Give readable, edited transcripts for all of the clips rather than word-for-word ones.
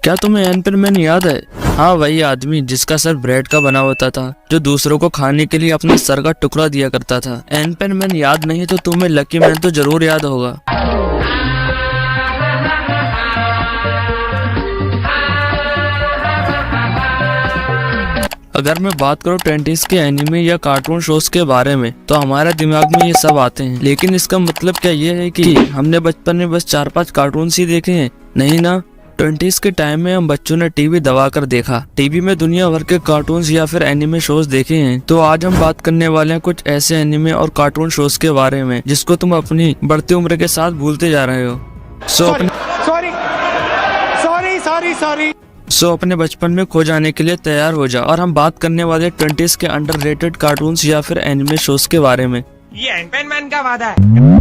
क्या तुम्हें एनपैनमैन याद है? हाँ, वही आदमी जिसका सर ब्रेड का बना होता था, जो दूसरों को खाने के लिए अपने सर का टुकड़ा दिया करता था। एनपैनमैन याद नहीं तो तुम्हें लकी मैन तो जरूर याद होगा। अगर मैं बात करूँ 20s के एनिमे या कार्टून शोज के बारे में तो हमारे दिमाग में ये सब आते हैं, लेकिन इसका मतलब क्या ये है कि हमने बचपन में बस 4-5 कार्टून ही देखे हैं? नहीं ना। 20s के टाइम में हम बच्चों ने टीवी दबाकर देखा। टीवी में दुनिया भर के कार्टून्स या फिर एनिमे शोज देखे हैं। तो आज हम बात करने वाले हैं कुछ ऐसे एनिमे और कार्टून शोज के बारे में जिसको तुम अपनी बढ़ती उम्र के साथ भूलते जा रहे हो। सो अपने बचपन में खो जाने के लिए तैयार हो जाओ और हम बात करने वाले 20s के अंडररेटेड कार्टून्स या फिर एनिमे शोज के बारे में। ये एनपैनमैन का वादा है।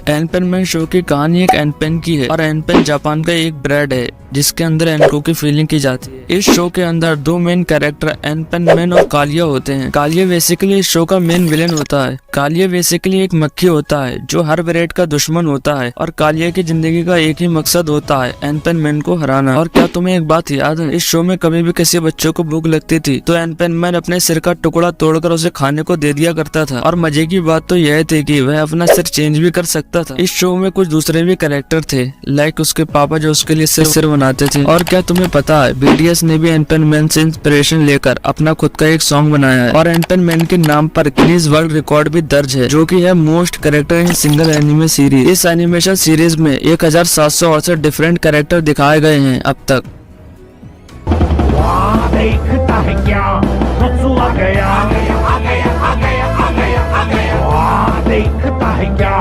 एनपैनमैन शो की कहानी एक एनपेन की है और एनपेन जापान का एक ब्रेड है जिसके अंदर एनको की फीलिंग की जाती है। इस शो के अंदर दो मेन कैरेक्टर एनपेनमैन और कालिया होते हैं। कालिया बेसिकली इस शो का मेन विलेन होता है। कालिया बेसिकली एक मक्खी होता है जो हर ब्रेड का दुश्मन होता है और कालिया की जिंदगी का एक ही मकसद होता है, एनपेनमैन को हराना। और क्या तुम्हें एक बात याद है, इस शो में कभी भी किसी बच्चों को भूख लगती थी तो एनपेनमैन अपने सिर का टुकड़ा तोड़कर उसे खाने को दे दिया करता था। और मजे की बात तो यह थी कि वह अपना सिर चेंज भी कर सकता था। इस शो में कुछ दूसरे भी कैरेक्टर थे, लाइक उसके पापा जो उसके लिए सिर बनाते थे। और क्या तुम्हें पता है बीटीएस ने भी एनपेनमैन से इंस्पिरेशन लेकर अपना खुद का एक सॉन्ग बनाया है और एनपेनमैन के नाम पर गिनीज वर्ल्ड रिकॉर्ड भी दर्ज है, जो कि है most character in single anime series. इस एनिमेशन सीरीज में 1768 डिफरेंट कैरेक्टर दिखाए गए हैं अब तक। देखता है क्या रसूला गया, आ गया, आ गया, आ गया, आ गया, देखता है क्या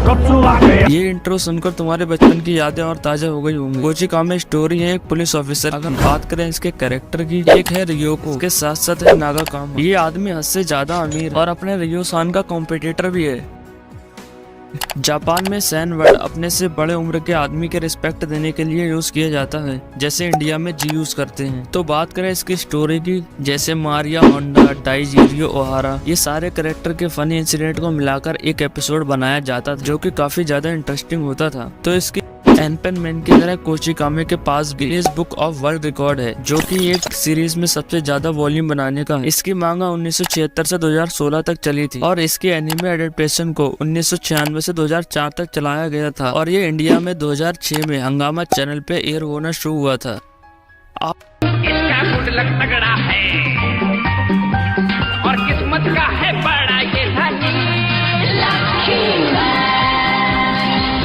रसूला गया। ये इंट्रो सुनकर तुम्हारे बचपन की यादें और ताजा हो गई होंगी। गोची कामे स्टोरी है एक पुलिस ऑफिसर। अगर बात करें इसके कैरेक्टर की, एक है रियोको, इसके साथ साथ है नागा कामा। ये आदमी हद से ज्यादा अमीर और अपने रियोसान का कॉम्पिटिटर भी है। जापान में सैन वर्ड अपने से बड़े उम्र के आदमी के रिस्पेक्ट देने के लिए यूज किया जाता है, जैसे इंडिया में जी यूज करते हैं। तो बात करें इसकी स्टोरी की, जैसे मारिया होंडा, डाइजीरियो ओहारा, ये सारे कैरेक्टर के फनी इंसिडेंट को मिलाकर एक एपिसोड बनाया जाता था जो कि काफी ज्यादा इंटरेस्टिंग होता था। तो इसकी एनपेनमैन की तरह कोची कामे के पास Guinness book of world record है, जो कि एक सीरीज में सबसे ज्यादा वॉल्यूम बनाने का है। इसकी मांगा 1976 से 2016 तक चली थी और इसके एनिमे एडेप्टेशन को 1996 से 2004 तक चलाया गया था और ये इंडिया में 2006 में हंगामा चैनल पे एयर होना शुरू हुआ था। इसका गुड लक तगड़ा है और किस्मत का है बड़ा ये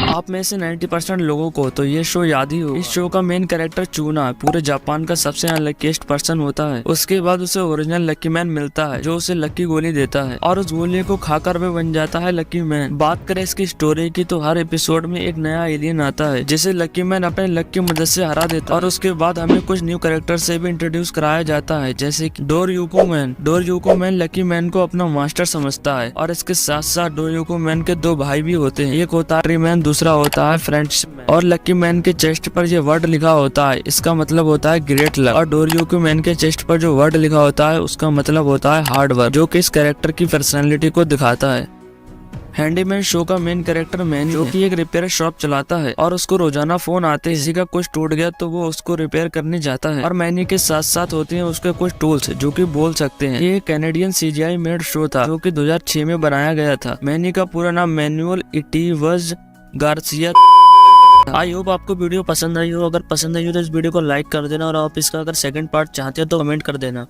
आप में से 90% लोगों को तो ये शो याद ही हो। इस शो का मेन कैरेक्टर चूना पूरे जापान का सबसे अनलकीस्ट पर्सन होता है। उसके बाद उसे ओरिजिनल लकी मैन मिलता है जो उसे लकी गोली देता है और उस गोली को खाकर वह बन जाता है लकी मैन। बात करें इसकी स्टोरी की तो हर एपिसोड में एक नया एलियन आता है जिसे लकी मैन अपने लक की मदद से हरा देता है और उसके बाद हमें कुछ न्यू कैरेक्टर से भी इंट्रोड्यूस कराया जाता है, जैसे कि डोरयुको मैन। डोरयुको मैन लकी मैन को अपना मास्टर समझता है और इसके साथ साथ डोरयुको मैन के दो भाई भी होते हैं, एक होता है ट्री मैन, दूसरा होता है फ्रेंड्स। और लकी मैन के चेस्ट पर ये वर्ड लिखा होता है, इसका मतलब होता है ग्रेट लक। और डोरयुको मैन के चेस्ट पर जो वर्ड लिखा होता है उसका मतलब होता है हार्ड वर्क, जो कि इस कैरेक्टर की पर्सनालिटी को दिखाता है। हैंडीमैन शो का मेन कैरेक्टर मैन, जो कि एक रिपेयर शॉप चलाता है और उसको रोजाना फोन आते हैं किसी का कुछ टूट गया तो वो उसको रिपेयर करने जाता है। और मैनी के साथ साथ होते हैं उसके कुछ टूल्स जो कि बोल सकते हैं। ये कैनेडियन सीजीआई मेड शो था जो कि 2006 में बनाया गया था। मैनी का पूरा नाम मैनुअल इटीवज गार्सिया। आई होप आपको वीडियो पसंद आई हो। अगर पसंद आई हो तो इस वीडियो को लाइक कर देना और आप इसका अगर सेकंड पार्ट चाहते हो तो कमेंट कर देना।